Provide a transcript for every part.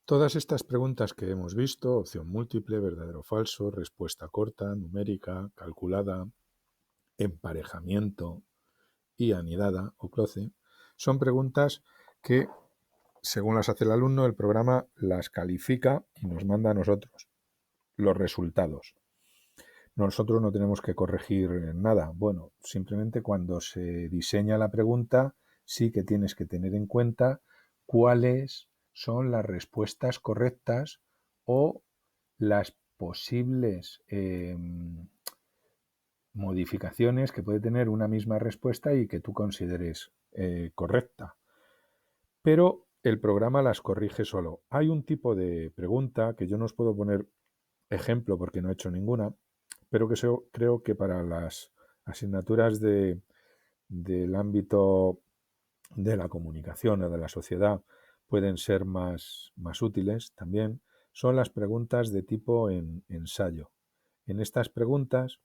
Todas estas preguntas que hemos visto, opción múltiple, verdadero o falso, respuesta corta, numérica, calculada, emparejamiento y anidada o cloce, son preguntas que, según las hace el alumno, el programa las califica y nos manda a nosotros los resultados. Nosotros no tenemos que corregir nada. Bueno, simplemente cuando se diseña la pregunta, sí que tienes que tener en cuenta cuáles son las respuestas correctas o las posibles modificaciones que puede tener una misma respuesta y que tú consideres correcta. Pero el programa las corrige solo. Hay un tipo de pregunta que yo no os puedo poner ejemplo porque no he hecho ninguna, pero que creo que para las asignaturas del ámbito de la comunicación o de la sociedad pueden ser más útiles también, son las preguntas de tipo ensayo. En estas preguntas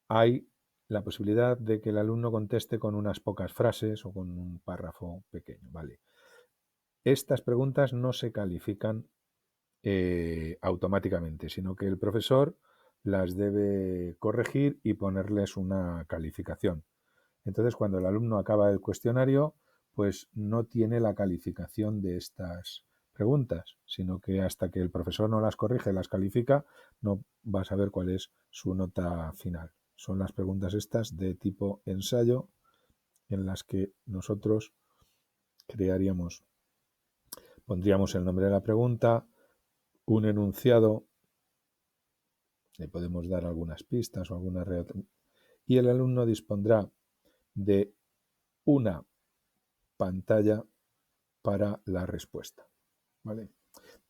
hay la posibilidad de que el alumno conteste con unas pocas frases o con un párrafo pequeño, ¿vale? Estas preguntas no se califican automáticamente, sino que el profesor las debe corregir y ponerles una calificación. Entonces, cuando el alumno acaba el cuestionario, pues no tiene la calificación de estas preguntas, sino que hasta que el profesor no las corrige, las califica, no va a saber cuál es su nota final. Son las preguntas estas de tipo ensayo en las que nosotros pondríamos el nombre de la pregunta, un enunciado, le podemos dar algunas pistas o alguna y el alumno dispondrá de una pantalla para la respuesta. ¿Vale?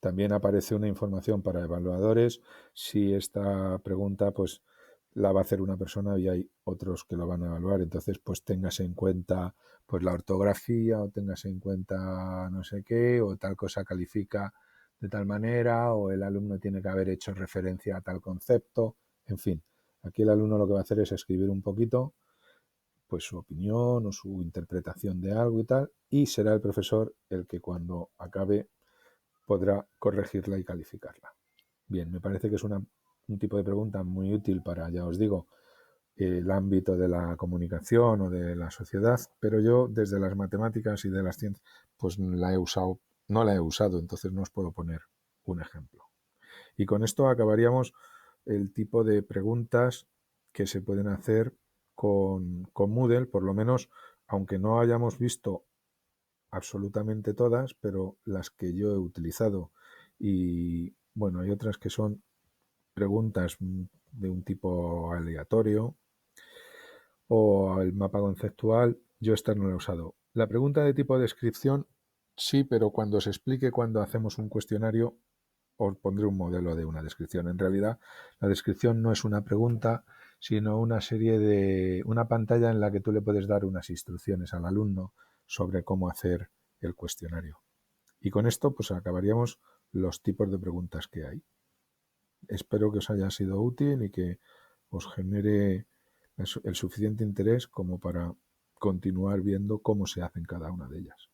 También aparece una información para evaluadores si esta pregunta pues la va a hacer una persona y hay otros que lo van a evaluar. Entonces, pues tengas en cuenta pues la ortografía o tengas en cuenta no sé qué o tal cosa califica de tal manera o el alumno tiene que haber hecho referencia a tal concepto. En fin, aquí el alumno lo que va a hacer es escribir un poquito pues su opinión o su interpretación de algo y tal, y será el profesor el que cuando acabe podrá corregirla y calificarla. Bien, me parece que es un tipo de pregunta muy útil para, ya os digo, el ámbito de la comunicación o de la sociedad, pero yo desde las matemáticas y de las ciencias, pues no la he usado, entonces no os puedo poner un ejemplo. Y con esto acabaríamos el tipo de preguntas que se pueden hacer con Moodle, por lo menos, aunque no hayamos visto absolutamente todas, pero las que yo he utilizado. Y bueno, hay otras que son preguntas de un tipo aleatorio o el mapa conceptual. Yo esta no la he usado. La pregunta de tipo descripción, sí, pero cuando se explique cuando hacemos un cuestionario, os pondré un modelo de una descripción. En realidad, la descripción no es una pregunta, sino una pantalla en la que tú le puedes dar unas instrucciones al alumno sobre cómo hacer el cuestionario. Y con esto, pues acabaríamos los tipos de preguntas que hay. Espero que os haya sido útil y que os genere el suficiente interés como para continuar viendo cómo se hacen cada una de ellas.